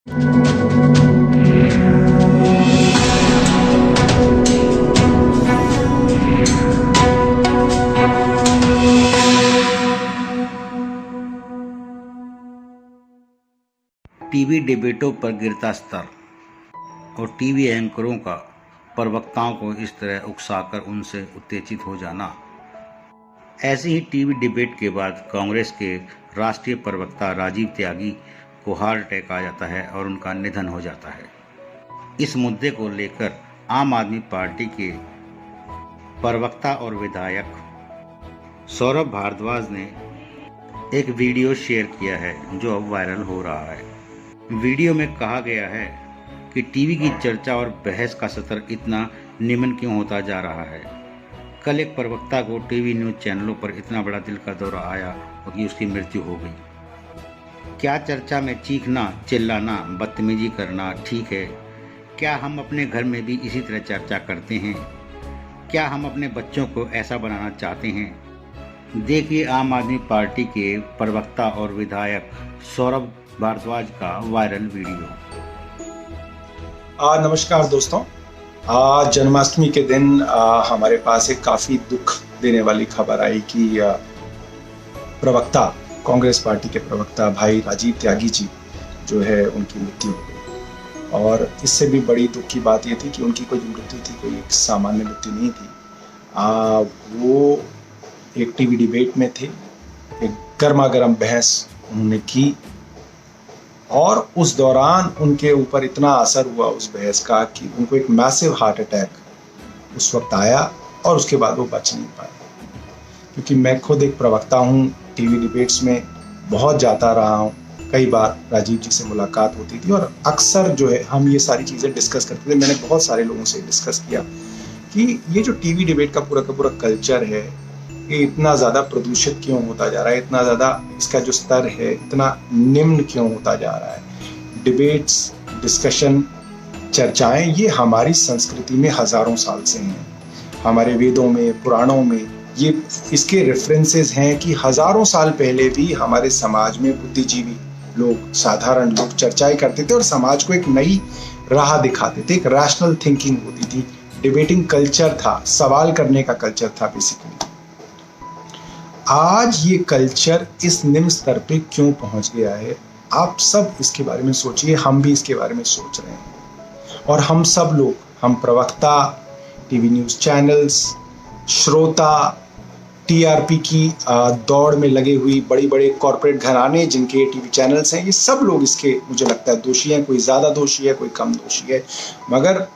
TV डिबेटों पर गिरता स्तर और टीवी एंकरों का प्रवक्ताओं को इस तरह उकसाकर उनसे उत्तेजित हो जाना। ऐसे ही टीवी डिबेट के बाद कांग्रेस के राष्ट्रीय प्रवक्ता राजीव त्यागी को हार्ट अटैक आ जाता है और उनका निधन हो जाता है। इस मुद्दे को लेकर आम आदमी पार्टी के प्रवक्ता और विधायक सौरभ भारद्वाज ने एक वीडियो शेयर किया है जो अब वायरल हो रहा है। वीडियो में कहा गया है कि टीवी की चर्चा और बहस का स्तर इतना निम्न क्यों होता जा रहा है। कल एक प्रवक्ता को टीवी न्यूज़ चैनलों पर इतना बड़ा दिल का दौरा आया कि उसकी मृत्यु हो गई। क्या चर्चा में चीखना, चिल्लाना, बदतमीजी करना ठीक है? क्या हम अपने घर में भी इसी तरह चर्चा करते हैं? क्या हम अपने बच्चों को ऐसा बनाना चाहते हैं? देखिए आम आदमी पार्टी के प्रवक्ता और विधायक सौरभ भारद्वाज का वायरल वीडियो। नमस्कार दोस्तों, आज जन्माष्टमी के दिन हमारे पास एक काफ़ी दुख देने वाली खबर आई कि प्रवक्ता, कांग्रेस पार्टी के प्रवक्ता भाई राजीव त्यागी जी जो है उनकी मृत्यु हो गई। और इससे भी बड़ी दुख की बात ये थी कि उनकी कोई मृत्यु थी, कोई एक सामान्य मृत्यु नहीं थी। वो एक टीवी डिबेट में थे, एक गर्मा गर्म बहस उन्होंने की और उस दौरान उनके ऊपर इतना असर हुआ उस बहस का कि उनको एक मैसिव हार्ट अटैक उस वक्त आया और उसके बाद वो बच नहीं पाए। क्योंकि मैं खुद एक प्रवक्ता हूँ, टीवी डिबेट्स में बहुत जाता रहा हूँ, कई बार राजीव जी से मुलाकात होती थी और अक्सर जो है हम ये सारी चीज़ें डिस्कस करते थे। मैंने बहुत सारे लोगों से डिस्कस किया कि ये जो टीवी डिबेट का पूरा कल्चर है ये इतना ज़्यादा प्रदूषित क्यों होता जा रहा है, इतना ज़्यादा इसका जो स्तर है इतना निम्न क्यों होता जा रहा है। डिबेट्स, डिस्कशन, चर्चाएं ये हमारी संस्कृति में हज़ारों साल से हैं। हमारे वेदों में, पुराणों में ये इसके रेफरेंसेस हैं कि हज़ारों साल पहले भी हमारे समाज में बुद्धिजीवी लोग, साधारण लोग चर्चाएं करते थे और समाज को एक नई राह दिखाते थे। एक रैशनल थिंकिंग होती थी, डिबेटिंग कल्चर था, सवाल करने का कल्चर था बेसिकली। आज ये कल्चर इस निम्न स्तर पे क्यों पहुंच गया है? आप सब इसके बारे में सोचिए, हम भी इसके बारे में सोच रहे हैं। और हम सब लोग, हम प्रवक्ता, टीवी न्यूज़ चैनल्स, श्रोता, टीआरपी की दौड़ में लगे हुई बड़ी बड़े कॉरपोरेट घराने जिनके टीवी चैनल्स हैं, ये सब लोग इसके मुझे लगता है दोषी हैं। कोई ज़्यादा दोषी है, कोई कम दोषी है, मगर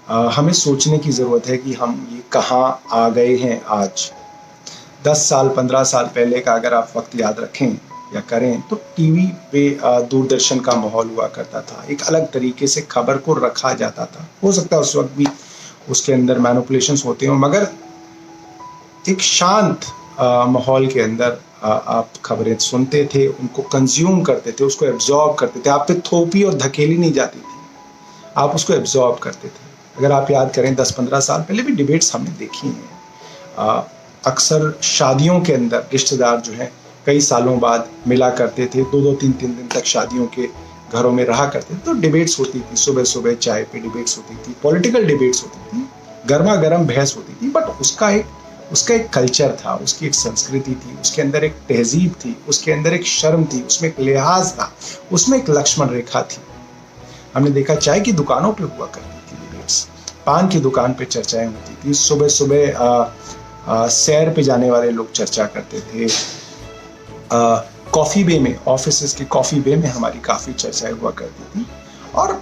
हमें सोचने की ज़रूरत है कि हम ये कहाँ आ गए हैं। आज 10 साल 15 साल पहले का अगर आप वक्त याद रखें या करें तो टीवी पे दूरदर्शन का माहौल हुआ करता था। एक अलग तरीके से खबर को रखा जाता था। हो सकता है उस वक्त भी उसके अंदर मैनिपुलेशंस होते हों, मगर एक शांत माहौल के अंदर आप खबरें सुनते थे, उनको कंज्यूम करते थे, उसको एब्जॉर्ब करते थे। आप पे थोपी और धकेली नहीं जाती थी, आप उसको एब्जॉर्ब करते थे। अगर आप याद करें 10-15 साल पहले भी डिबेट्स हमने देखी हैं। अक्सर शादियों के अंदर रिश्तेदार जो हैं कई सालों बाद मिला करते थे, 2-2 3-3 दिन तक शादियों के घरों में रहा करते थे। तो डिबेट्स होती थी, सुबह सुबह चाय पे डिबेट्स होती थी, पॉलिटिकल डिबेट्स होती थी, गर्मा गर्म बहस होती थी। बट उसका एक कल्चर था, उसकी एक संस्कृति थी, उसके अंदर एक तहजीब थी, उसके अंदर एक शर्म थी, उसमें एक लिहाज था, उसमें एक लक्ष्मण रेखा थी। हमने देखा चाय की दुकानों पर हुआ करती थी डिबेट्स, पान की दुकान पर चर्चाएं होती थी, सुबह सुबह सैर पे जाने वाले लोग चर्चा करते थे। कॉफ़ी बे में, ऑफिसेस के कॉफ़ी बे में हमारी काफ़ी चर्चाएं हुआ करती थी। और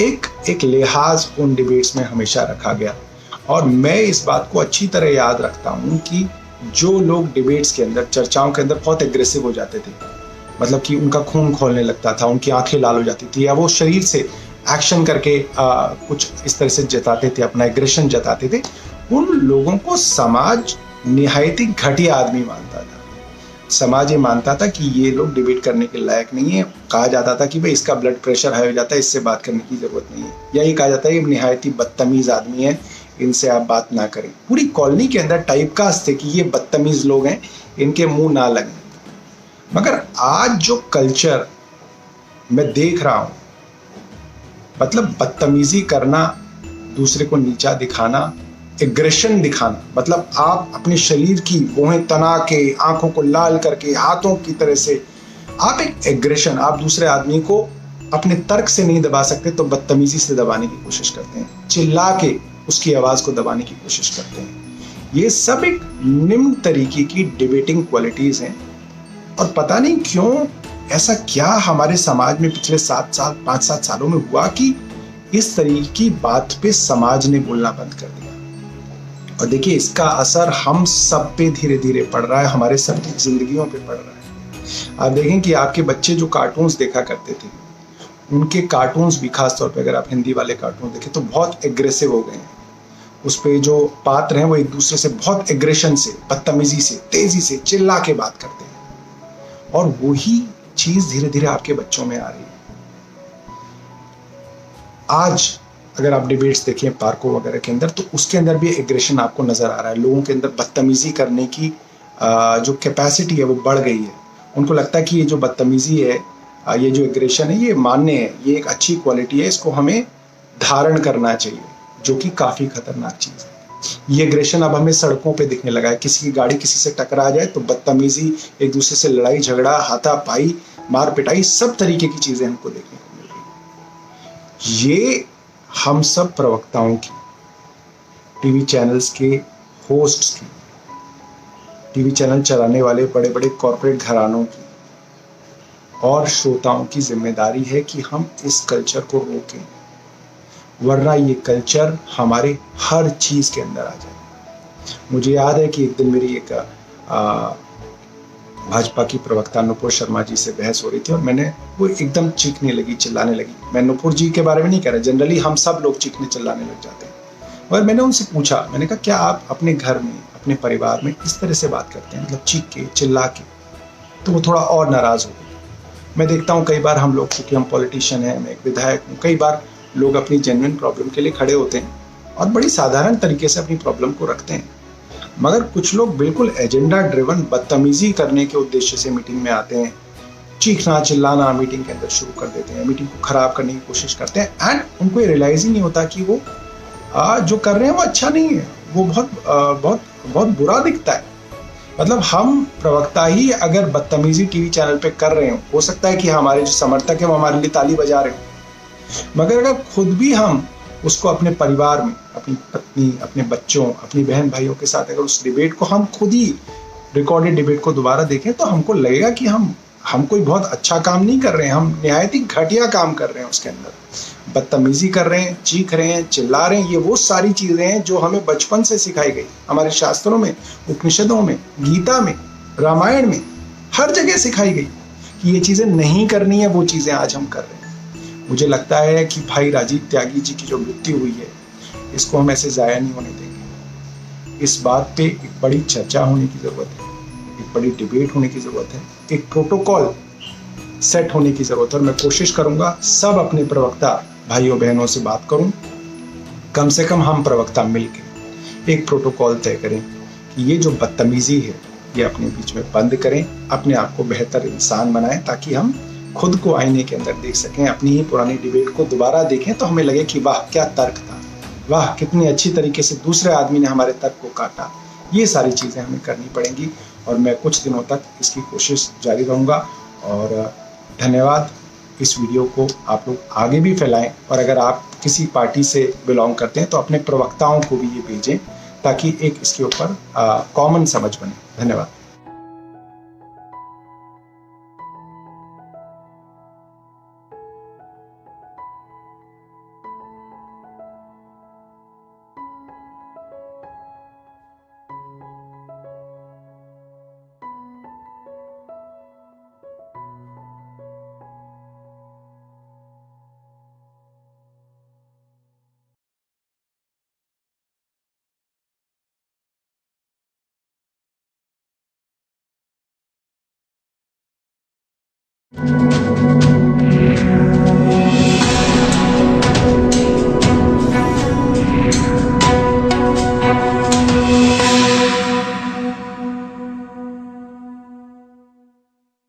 एक लिहाज उन डिबेट्स में हमेशा रखा गया। और मैं इस बात को अच्छी तरह याद रखता हूँ कि जो लोग डिबेट्स के अंदर, चर्चाओं के अंदर बहुत एग्रेसिव हो जाते थे, मतलब कि उनका खून खोलने लगता था, उनकी आंखें लाल हो जाती थी, या वो शरीर से एक्शन करके कुछ इस तरह से जताते थे, अपना एग्रेशन जताते थे, उन लोगों को समाज निहायत ही घटिया आदमी मानता था। समाज ये मानता था कि ये लोग डिबेट करने के लायक नहीं है। कहा जाता था कि भाई इसका ब्लड प्रेशर हाई हो जाता है, इससे बात करने की जरूरत नहीं है। यही कहा जाता है कि निहायत ही बदतमीज आदमी है, इनसे आप बात ना करें। पूरी कॉलोनी के अंदर टाइपकास्ट थे कि ये बदतमीज लोग हैं, इनके मुंह ना लगें। मगर आज जो कल्चर मैं देख रहा हूँ मतलब बदतमीजी करना, दूसरे को नीचा दिखाना, एग्रेशन दिखाना, मतलब आप अपने शरीर की भौहें तना के, आंखों को लाल करके, हाथों की तरह से आप एक एग्रेशन, आप दूसरे आदमी को अपने तर्क से नहीं दबा सकते तो बदतमीजी से दबाने की कोशिश करते हैं, चिल्ला के उसकी आवाज को दबाने की कोशिश करते हैं। ये सब एक निम्न तरीके की डिबेटिंग क्वालिटीज हैं और पता नहीं क्यों ऐसा क्या हमारे समाज में पिछले 5-7 सालों में हुआ कि इस तरीके की बात पे समाज ने बोलना बंद कर दिया। और देखिए इसका असर हम सब पे धीरे धीरे पड़ रहा है, हमारे सबकी जिंदगियों पे पड़ रहा है। आप देखें कि आपके बच्चे जो कार्टून्स देखा करते थे, उनके कार्टून्स भी, खासतौर पे अगर आप हिंदी वाले कार्टून देखें तो बहुत एग्रेसिव हो गए हैं। उस पे जो पात्र हैं वो एक दूसरे से बहुत एग्रेशन से, बदतमीजी से, तेजी से चिल्ला के बात करते हैं और वही चीज धीरे धीरे आपके बच्चों में आ रही है। आज अगर आप डिबेट्स देखें पार्कों वगैरह के अंदर, तो उसके अंदर भी एग्रेशन आपको नजर आ रहा है। लोगों के अंदर बदतमीजी करने की जो कैपेसिटी है वो बढ़ गई है। उनको लगता है कि ये जो बदतमीजी है, ये जो एग्रेशन है, ये मान्य है, ये एक अच्छी क्वालिटी है, इसको हमें धारण करना चाहिए, जो कि काफी खतरनाक चीज है। ये एग्रेशन अब हमें सड़कों पे दिखने लगा है। किसी की गाड़ी किसी से टकरा जाए तो बदतमीजी, एक दूसरे से लड़ाई झगड़ा, हाथापाई, मार पिटाई, सब तरीके की चीजें हमको देखने को मिल रही है। ये हम सब प्रवक्ताओं की, टीवी चैनल्स के होस्ट्स की, टीवी चैनल चलाने वाले बड़े बड़े कॉर्पोरेट घरानों की और श्रोताओं की जिम्मेदारी है कि हम इस कल्चर को रोकें, वरना ये कल्चर हमारे हर चीज के अंदर आ जाए। मुझे याद है कि एक दिन मेरी एक भाजपा की प्रवक्ता नुपुर शर्मा जी से बहस हो रही थी और मैंने, वो एकदम चीखने लगी, चिल्लाने लगी। मैं नुपुर जी के बारे में नहीं कह रहा, जनरली हम सब लोग चीखने चिल्लाने लग जाते हैं। और मैंने उनसे पूछा, मैंने कहा क्या आप अपने घर में, अपने परिवार में इस तरह से बात करते हैं, मतलब चीख के, चिल्ला के? तो वो थोड़ा और नाराज हो गए। मैं देखता हूँ कई बार हम लोग, क्योंकि हम पॉलिटिशियन हैं, मैं एक विधायक हूँ, कई बार लोग अपनी जेन्युइन प्रॉब्लम के लिए खड़े होते हैं और बड़ी साधारण तरीके से अपनी प्रॉब्लम को रखते हैं। मगर कुछ लोग बिल्कुल एजेंडा ड्रिवन बदतमीजी करने के उद्देश्य से मीटिंग में आते हैं, चीखना चिल्लाना मीटिंग के अंदर शुरू कर देते हैं, मीटिंग को खराब करने की कोशिश करते हैं एंड उनको ये रियलाइज ही नहीं होता कि वो जो कर रहे हैं वो अच्छा नहीं है, वो बहुत बुरा दिखता है। मतलब हम प्रवक्ता ही अगर बदतमीजी टीवी चैनल पे कर रहे हो सकता है कि हमारे जो समर्थक है वो हमारे लिए ताली बजा रहे हो, मगर अगर खुद भी हम उसको अपने परिवार में, अपनी पत्नी, अपने बच्चों, अपनी बहन भाइयों के साथ अगर उस डिबेट को हम खुद ही रिकॉर्डेड डिबेट को दोबारा देखें तो हमको लगेगा कि हम कोई बहुत अच्छा काम नहीं कर रहे हैं, हम निहायत ही घटिया काम कर रहे हैं। उसके अंदर बदतमीजी कर रहे हैं, चीख रहे हैं, चिल्ला रहे हैं। ये वो सारी चीजें हैं जो हमें बचपन से सिखाई गई, हमारे शास्त्रों में, उपनिषदों में, गीता में, रामायण में, हर जगह सिखाई गई कि ये चीजें नहीं करनी है। वो चीजें आज हम कर रहे हैं। मुझे लगता है कि भाई राजीव त्यागी जी की जो मृत्यु हुई है, इसको हम ऐसे जाया नहीं होने देंगे। इस बात पे एक बड़ी चर्चा होने की जरूरत है, एक बड़ी डिबेट होने की जरूरत है, एक प्रोटोकॉल सेट होने की जरूरत है। और मैं कोशिश करूंगा सब अपने प्रवक्ता भाइयों बहनों से बात करूं, कम से कम हम प्रवक्ता मिलकर एक प्रोटोकॉल तय करें कि ये जो बदतमीजी है ये अपने बीच में बंद करें, अपने आप को बेहतर इंसान बनाएं, ताकि हम खुद को आईने के अंदर देख सकें, अपनी ही पुरानी डिबेट को दोबारा देखें तो हमें लगे कि वाह क्या तर्क था, वाह कितनी अच्छी तरीके से दूसरे आदमी ने हमारे तर्क को काटा। ये सारी चीज़ें हमें करनी पड़ेंगी और मैं कुछ दिनों तक इसकी कोशिश जारी रहूँगा। और धन्यवाद। इस वीडियो को आप लोग आगे भी फैलाएं और अगर आप किसी पार्टी से बिलोंग करते हैं तो अपने प्रवक्ताओं को भी ये भेजें, ताकि एक इसके ऊपर कॉमन समझ बने। धन्यवाद।